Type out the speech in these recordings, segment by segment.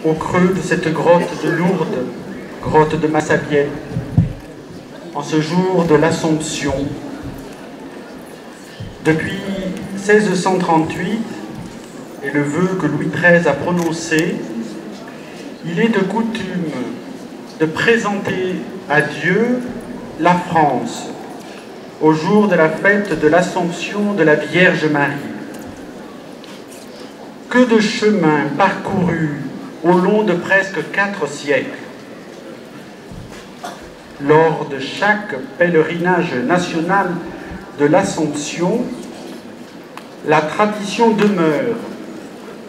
au creux de cette grotte de Lourdes, grotte de Massabielle, en ce jour de l'Assomption. Depuis 1638, et le vœu que Louis XIII a prononcé, il est de coutume de présenter à Dieu la France au jour de la fête de l'Assomption de la Vierge Marie. Que de chemins parcourus au long de presque 4 siècles. Lors de chaque pèlerinage national de l'Assomption, la tradition demeure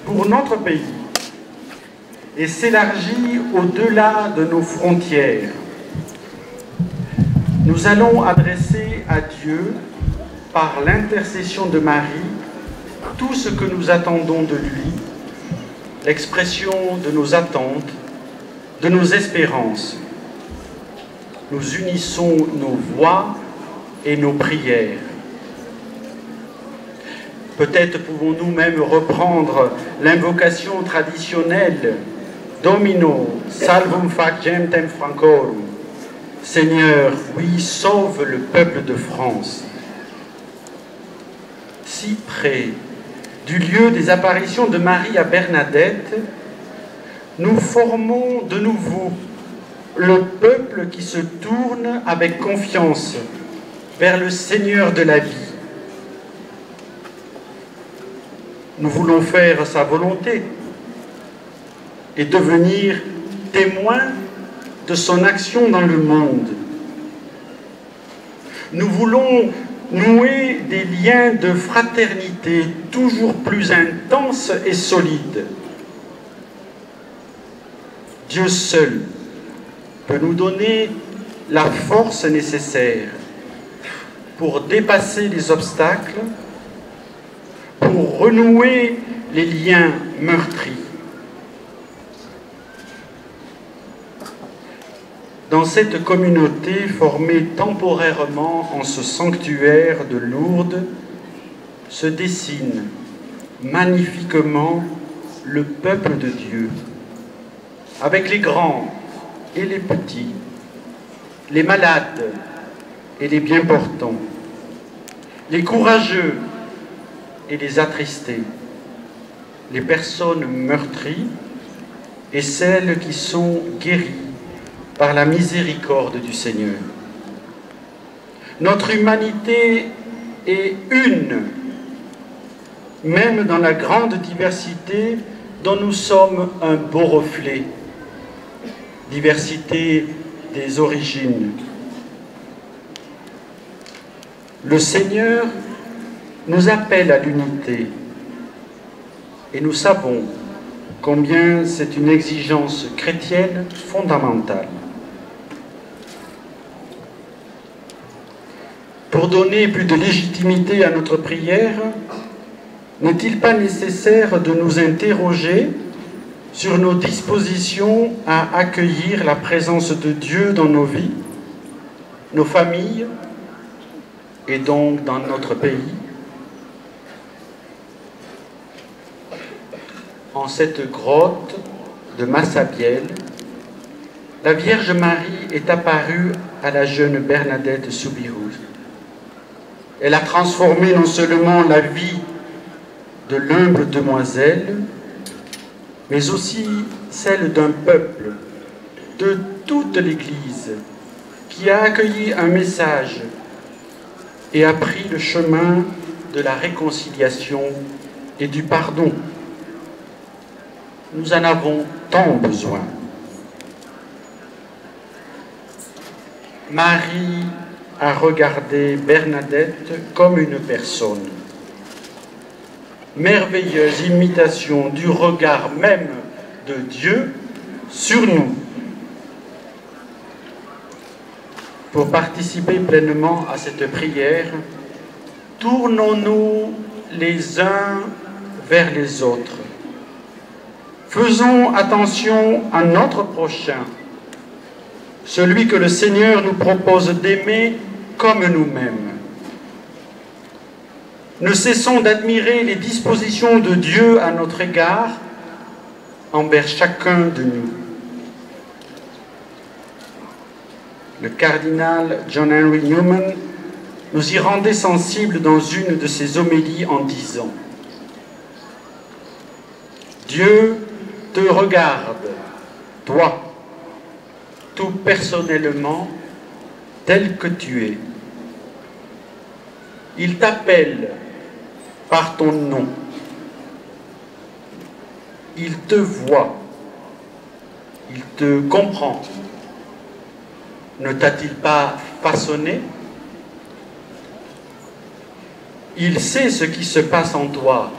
pour notre pays et s'élargit au-delà de nos frontières. Nous allons adresser à Dieu, par l'intercession de Marie, tout ce que nous attendons de lui, l'expression de nos attentes, de nos espérances. Nous unissons nos voix et nos prières. Peut-être pouvons-nous même reprendre l'invocation traditionnelle Domino, salvum fac gentem Francorum. Seigneur, oui, sauve le peuple de France. Si près du lieu des apparitions de Marie à Bernadette, nous formons de nouveau le peuple qui se tourne avec confiance vers le Seigneur de la vie. Nous voulons faire sa volonté et devenir témoins de son action dans le monde. Nous voulons nouer des liens de fraternité toujours plus intenses et solides. Dieu seul peut nous donner la force nécessaire pour dépasser les obstacles, pour renouer les liens meurtris. Dans cette communauté formée temporairement en ce sanctuaire de Lourdes, se dessine magnifiquement le peuple de Dieu, avec les grands et les petits, les malades et les bien portants, les courageux et les attristés, les personnes meurtries et celles qui sont guéries par la miséricorde du Seigneur. Notre humanité est une, même dans la grande diversité dont nous sommes un beau reflet. Diversité des origines. Le Seigneur nous appelle à l'unité et nous savons combien c'est une exigence chrétienne fondamentale. Pour donner plus de légitimité à notre prière, n'est-il pas nécessaire de nous interroger sur nos dispositions à accueillir la présence de Dieu dans nos vies, nos familles et donc dans notre pays? En cette grotte de Massabielle, la Vierge Marie est apparue à la jeune Bernadette Soubirous. Elle a transformé non seulement la vie de l'humble demoiselle, mais aussi celle d'un peuple, de toute l'Église, qui a accueilli un message et a pris le chemin de la réconciliation et du pardon. Nous en avons tant besoin. Marie a regardé Bernadette comme une personne. Merveilleuse imitation du regard même de Dieu sur nous. Pour participer pleinement à cette prière, tournons-nous les uns vers les autres. Faisons attention à notre prochain, celui que le Seigneur nous propose d'aimer comme nous-mêmes. Ne cessons d'admirer les dispositions de Dieu à notre égard envers chacun de nous. Le cardinal John Henry Newman nous y rendait sensibles dans une de ses homélies en disant « Dieu te regarde, toi, tout personnellement, tel que tu es. Il t'appelle par ton nom. Il te voit. Il te comprend. Ne t'a-t-il pas façonné? Il sait ce qui se passe en toi,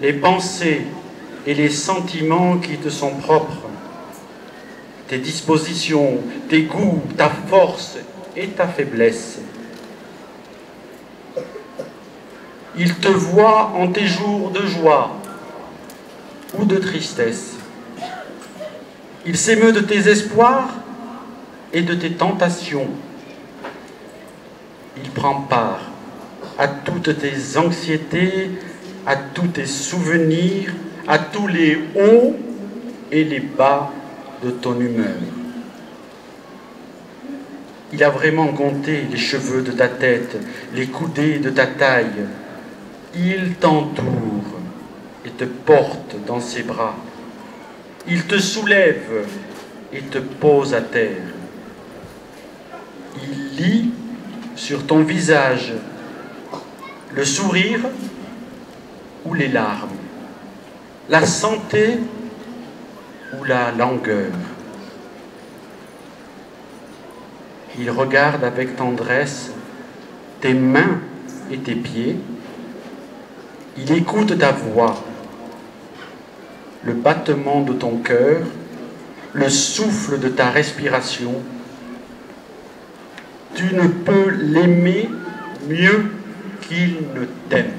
les pensées et les sentiments qui te sont propres, tes dispositions, tes goûts, ta force et ta faiblesse. Il te voit en tes jours de joie ou de tristesse. Il s'émeut de tes espoirs et de tes tentations. Il prend part à toutes tes anxiétés, à tous tes souvenirs, à tous les hauts et les bas de ton humeur. Il a vraiment compté les cheveux de ta tête, les coudées de ta taille. Il t'entoure et te porte dans ses bras. Il te soulève et te pose à terre. Il lit sur ton visage le sourire ou les larmes, la santé ou la langueur. Il regarde avec tendresse tes mains et tes pieds. Il écoute ta voix, le battement de ton cœur, le souffle de ta respiration. Tu ne peux l'aimer mieux qu'il ne t'aime.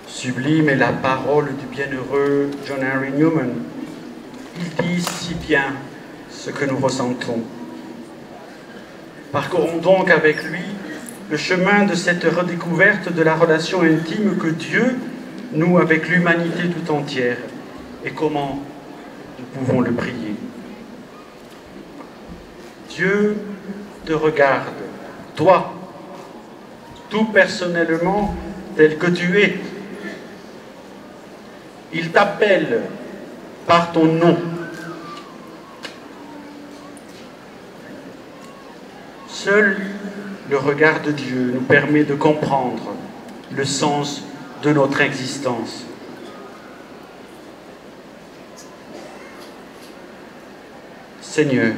Sublime est la parole du bienheureux John Henry Newman. Il dit si bien ce que nous ressentons. Parcourons donc avec lui le chemin de cette redécouverte de la relation intime que Dieu noue avec l'humanité tout entière et comment nous pouvons le prier. Dieu te regarde, toi, tout personnellement tel que tu es. Il t'appelle par ton nom. Seul le regard de Dieu nous permet de comprendre le sens de notre existence. Seigneur,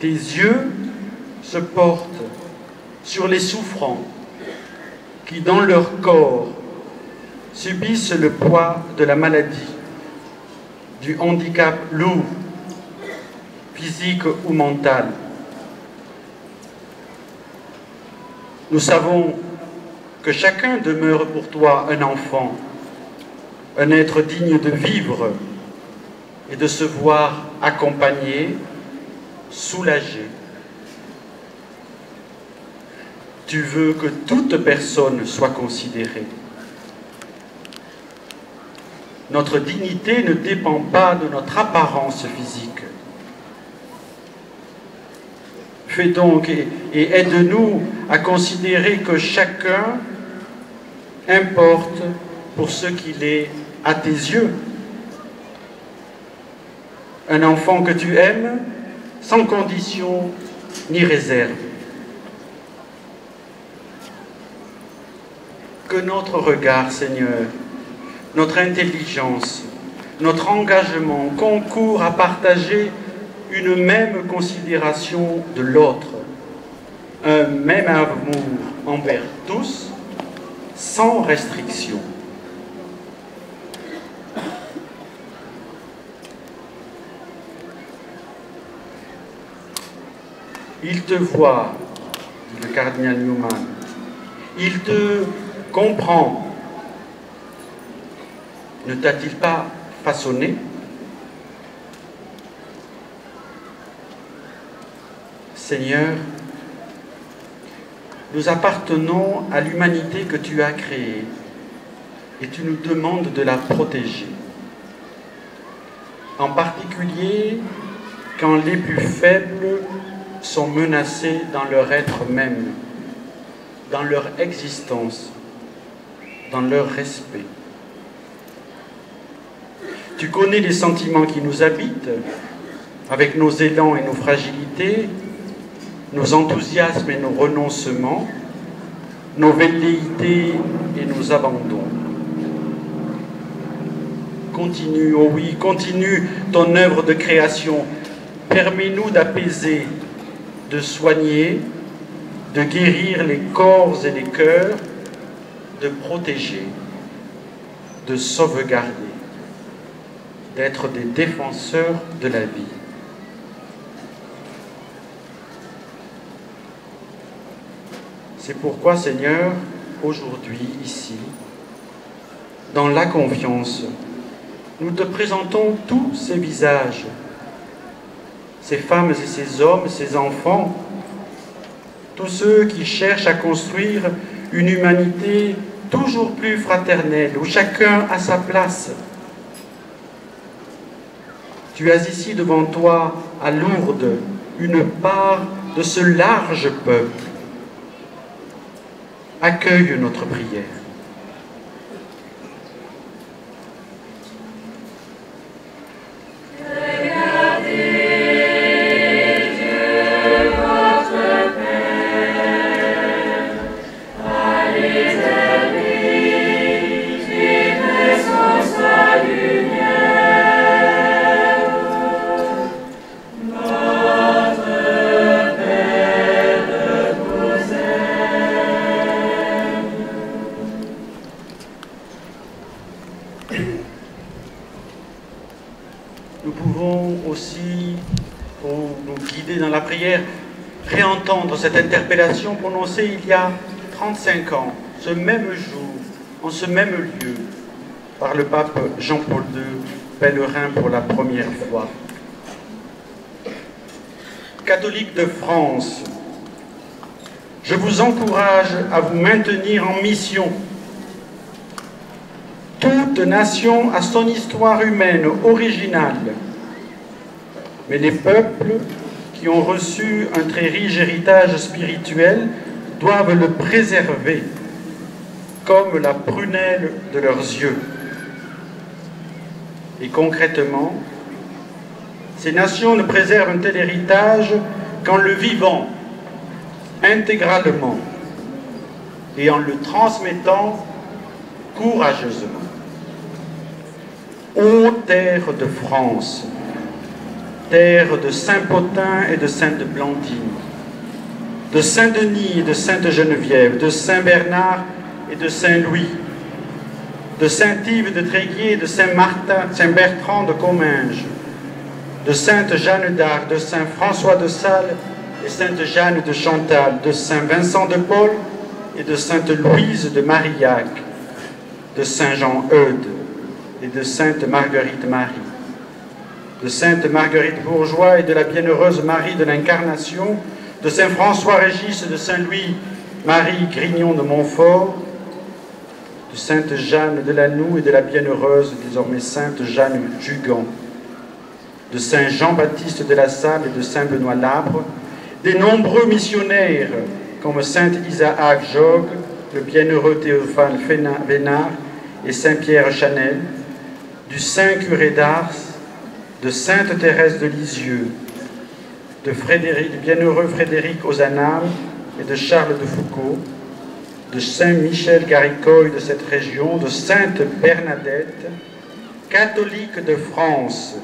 tes yeux se portent sur les souffrants qui, dans leur corps, subissent le poids de la maladie, du handicap lourd, physique ou mental. Nous savons que chacun demeure pour toi un enfant, un être digne de vivre et de se voir accompagné, soulagé. Tu veux que toute personne soit considérée. Notre dignité ne dépend pas de notre apparence physique. Fais donc et aide-nous à considérer que chacun importe pour ce qu'il est à tes yeux, un enfant que tu aimes sans condition ni réserve. Que notre regard, Seigneur, notre intelligence, notre engagement concourent à partager une même considération de l'autre, un même amour envers tous, sans restriction. Il te voit, dit le cardinal Newman, il te comprend. Ne t'a-t-il pas façonné? Seigneur, nous appartenons à l'humanité que tu as créée et tu nous demandes de la protéger. En particulier quand les plus faibles sont menacés dans leur être même, dans leur existence, dans leur respect. Tu connais les sentiments qui nous habitent, avec nos élans et nos fragilités, nos enthousiasmes et nos renoncements, nos velléités et nos abandons. Continue, oh oui, continue ton œuvre de création. Permets-nous d'apaiser, de soigner, de guérir les corps et les cœurs, de protéger, de sauvegarder, d'être des défenseurs de la vie. C'est pourquoi, Seigneur, aujourd'hui, ici, dans la confiance, nous te présentons tous ces visages, ces femmes et ces hommes, ces enfants, tous ceux qui cherchent à construire une humanité toujours plus fraternelle, où chacun a sa place. Tu as ici devant toi, à Lourdes, une part de ce large peuple. Accueille notre prière. Nous pouvons aussi, pour nous guider dans la prière, réentendre cette interpellation prononcée il y a 35 ans, ce même jour, en ce même lieu, par le pape Jean-Paul II, pèlerin pour la première fois. Catholiques de France, je vous encourage à vous maintenir en mission. Toute nation a son histoire humaine originale, mais les peuples qui ont reçu un très riche héritage spirituel doivent le préserver comme la prunelle de leurs yeux. Et concrètement, ces nations ne préservent un tel héritage qu'en le vivant intégralement et en le transmettant courageusement. Ô terre de France, terre de Saint-Potin et de Sainte-Blandine, de Saint-Denis et de Sainte-Geneviève, de Saint-Bernard et de Saint-Louis, de Saint-Yves de Tréguier et de Saint-Martin, Saint-Bertrand de Comminges, de Sainte-Jeanne d'Arc, de Saint-François de Sales et Sainte-Jeanne de Chantal, de Saint-Vincent de Paul et de Sainte-Louise de Marillac, de Saint-Jean-Eudes et de Sainte-Marguerite-Marie, de Sainte-Marguerite Bourgeois et de la Bienheureuse Marie de l'Incarnation, de Saint-François-Régis et de Saint-Louis-Marie Grignon de Montfort, de Sainte-Jeanne de Lanoux et de la Bienheureuse, désormais Sainte-Jeanne Jugan, de Saint-Jean-Baptiste de la Salle et de Saint-Benoît Labre, des nombreux missionnaires comme Saint-Isaac Jogues, le bienheureux Théophane Vénard et Saint-Pierre Chanel, du Saint-Curé d'Ars, de Sainte Thérèse de Lisieux, de bienheureux Frédéric Ozanam et de Charles de Foucauld, de Saint Michel Garicoy de cette région, de Sainte Bernadette, catholique de France.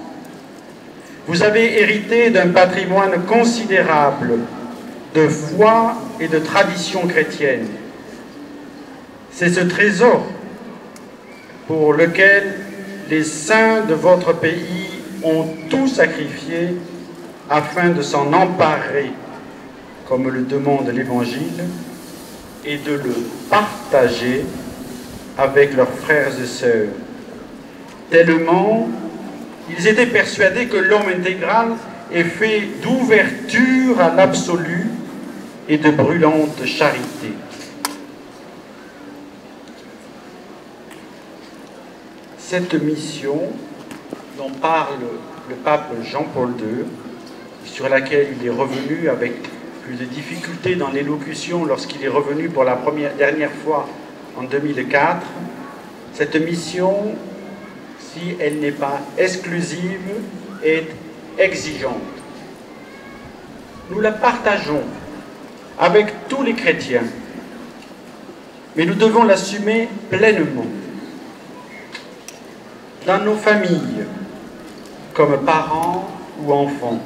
Vous avez hérité d'un patrimoine considérable de foi et de tradition chrétienne. C'est ce trésor pour lequel les saints de votre pays ont tout sacrifié afin de s'en emparer, comme le demande l'Évangile, et de le partager avec leurs frères et sœurs. Tellement, ils étaient persuadés que l'homme intégral est fait d'ouverture à l'absolu et de brûlante charité. Cette mission dont parle le pape Jean-Paul II, sur laquelle il est revenu avec plus de difficultés dans l'élocution lorsqu'il est revenu pour la dernière fois en 2004, cette mission, si elle n'est pas exclusive, est exigeante. Nous la partageons avec tous les chrétiens, mais nous devons l'assumer pleinement. Dans nos familles, comme parents ou enfants,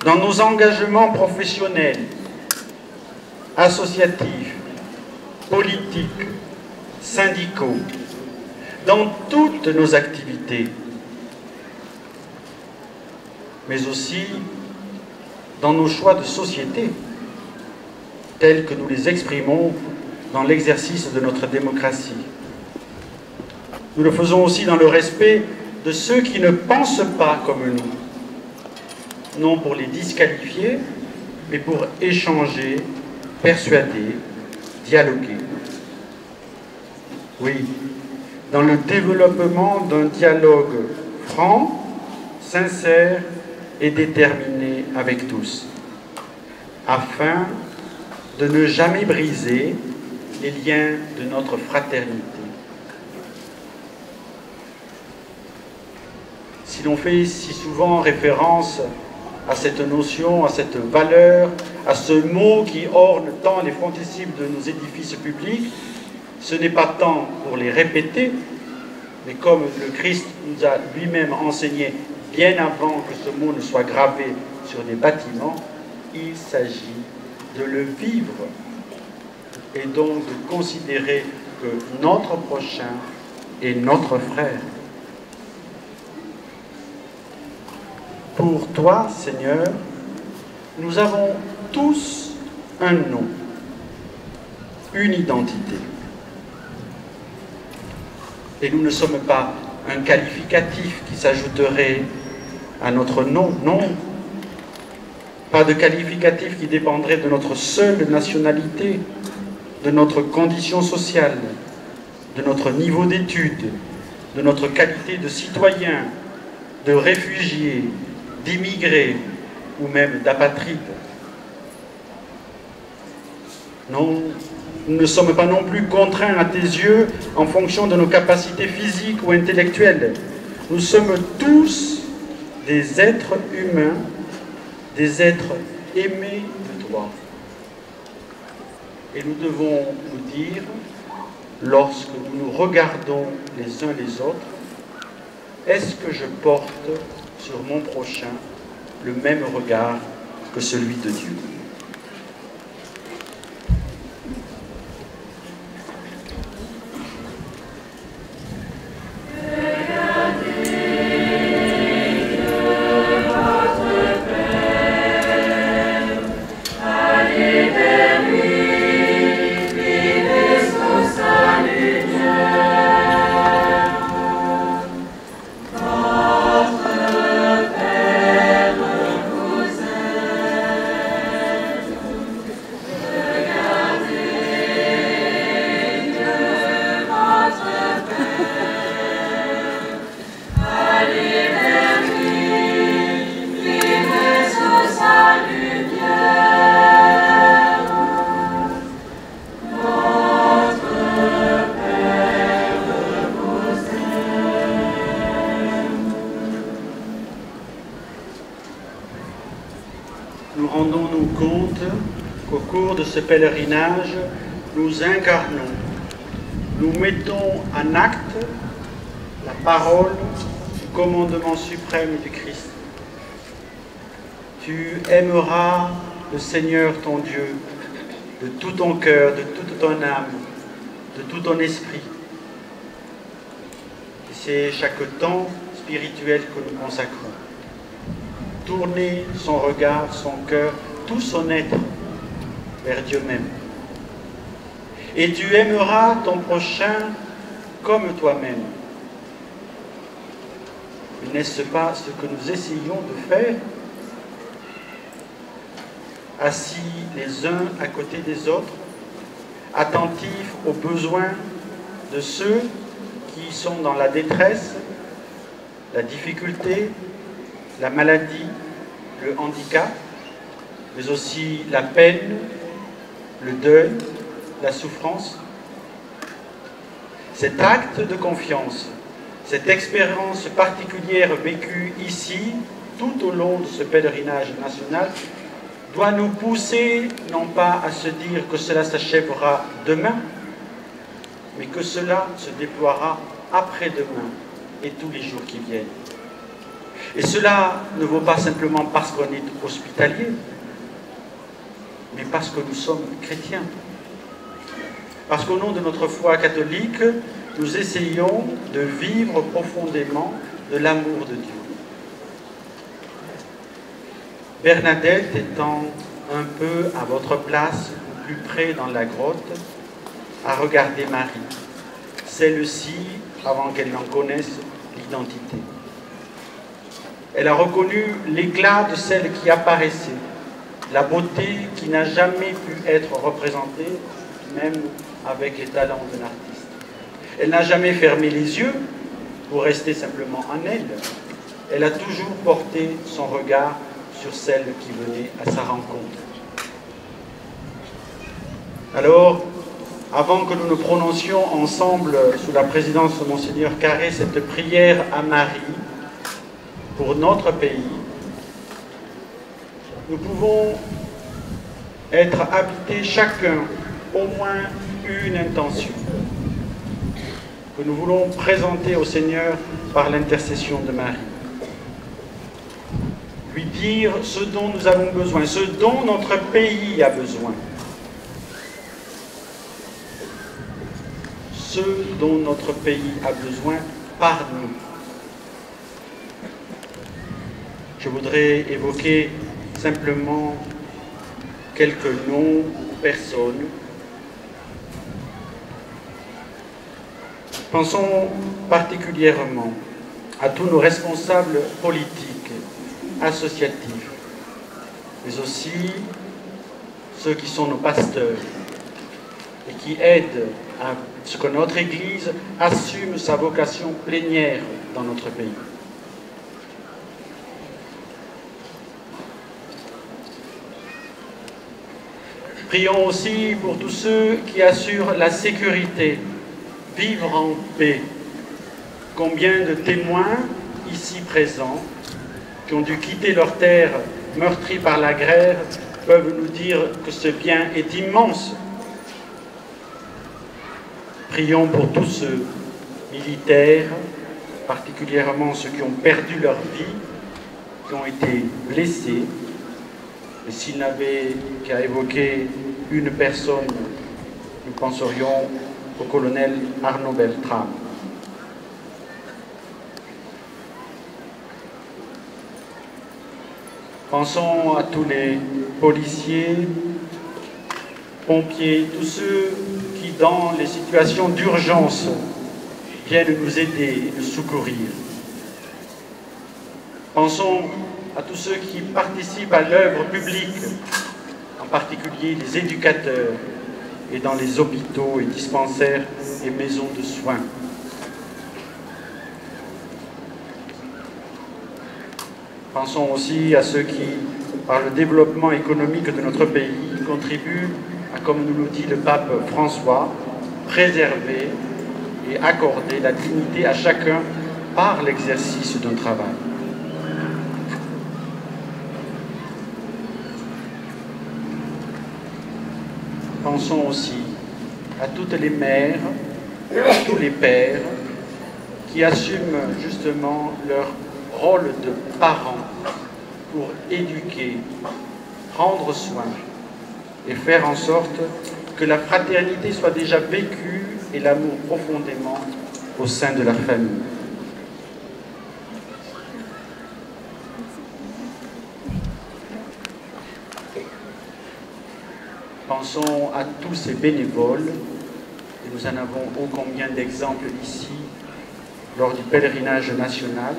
dans nos engagements professionnels, associatifs, politiques, syndicaux, dans toutes nos activités, mais aussi dans nos choix de société, tels que nous les exprimons dans l'exercice de notre démocratie. Nous le faisons aussi dans le respect de ceux qui ne pensent pas comme nous, non pour les disqualifier, mais pour échanger, persuader, dialoguer. Oui, dans le développement d'un dialogue franc, sincère et déterminé avec tous, afin de ne jamais briser les liens de notre fraternité. Si l'on fait si souvent référence à cette notion, à cette valeur, à ce mot qui orne tant les frontispiciels de nos édifices publics, ce n'est pas tant pour les répéter, mais comme le Christ nous a lui-même enseigné bien avant que ce mot ne soit gravé sur des bâtiments, il s'agit de le vivre et donc de considérer que notre prochain est notre frère. Pour toi, Seigneur, nous avons tous un nom, une identité. Et nous ne sommes pas un qualificatif qui s'ajouterait à notre nom, non. Pas de qualificatif qui dépendrait de notre seule nationalité, de notre condition sociale, de notre niveau d'études, de notre qualité de citoyen, de réfugié, d'immigrés ou même d'apatrides. Non, nous ne sommes pas non plus contraints à tes yeux en fonction de nos capacités physiques ou intellectuelles. Nous sommes tous des êtres humains, des êtres aimés de toi. Et nous devons nous dire, lorsque nous nous regardons les uns les autres, est-ce que je porte sur mon prochain le même regard que celui de Dieu? cours de ce pèlerinage, nous incarnons, nous mettons en acte la parole du commandement suprême du Christ. Tu aimeras le Seigneur ton Dieu de tout ton cœur, de toute ton âme, de tout ton esprit. Et c'est chaque temps spirituel que nous consacrons. Tourner son regard, son cœur, tout son être vers Dieu même. Et tu aimeras ton prochain comme toi-même. N'est-ce pas ce que nous essayons de faire, assis les uns à côté des autres, attentifs aux besoins de ceux qui sont dans la détresse, la difficulté, la maladie, le handicap, mais aussi la peine, le deuil, la souffrance. Cet acte de confiance, cette expérience particulière vécue ici, tout au long de ce pèlerinage national, doit nous pousser non pas à se dire que cela s'achèvera demain, mais que cela se déploiera après-demain et tous les jours qui viennent. Et cela ne vaut pas simplement parce qu'on est hospitalier, mais parce que nous sommes chrétiens. Parce qu'au nom de notre foi catholique, nous essayons de vivre profondément de l'amour de Dieu. Bernadette étant un peu à votre place, plus près dans la grotte, à regarder Marie, celle-ci, avant qu'elle n'en connaisse l'identité. Elle a reconnu l'éclat de celle qui apparaissait, la beauté qui n'a jamais pu être représentée, même avec les talents d'un artiste. Elle n'a jamais fermé les yeux pour rester simplement en elle. Elle a toujours porté son regard sur celle qui venait à sa rencontre. Alors, avant que nous nous prononcions ensemble, sous la présidence de Monseigneur Carré, cette prière à Marie, pour notre pays, nous pouvons être habités chacun au moins une intention que nous voulons présenter au Seigneur par l'intercession de Marie. Lui dire ce dont nous avons besoin, ce dont notre pays a besoin. Ce dont notre pays a besoin par nous. Je voudrais évoquer simplement quelques noms, personnes. Pensons particulièrement à tous nos responsables politiques, associatifs, mais aussi ceux qui sont nos pasteurs et qui aident à ce que notre Église assume sa vocation plénière dans notre pays. Prions aussi pour tous ceux qui assurent la sécurité, vivre en paix. Combien de témoins ici présents qui ont dû quitter leur terre meurtrie par la guerre peuvent nous dire que ce bien est immense. Prions pour tous ceux militaires, particulièrement ceux qui ont perdu leur vie, qui ont été blessés. Et s'il n'avait qu'à évoquer une personne, nous penserions au colonel Arnaud Beltrame. Pensons à tous les policiers, pompiers, tous ceux qui, dans les situations d'urgence, viennent nous aider, nous secourir. Pensons à tous ceux qui participent à l'œuvre publique, en particulier les éducateurs, et dans les hôpitaux et dispensaires et maisons de soins. Pensons aussi à ceux qui, par le développement économique de notre pays, contribuent à, comme nous le dit le pape François, préserver et accorder la dignité à chacun par l'exercice d'un travail. pensons aussi à toutes les mères, à tous les pères qui assument justement leur rôle de parents pour éduquer, prendre soin et faire en sorte que la fraternité soit déjà vécue et l'amour profondément au sein de la famille. Pensons à tous ces bénévoles, et nous en avons ô combien d'exemples ici lors du pèlerinage national,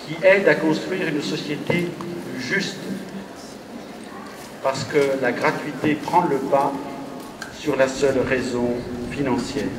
qui aident à construire une société juste, parce que la gratuité prend le pas sur la seule raison financière.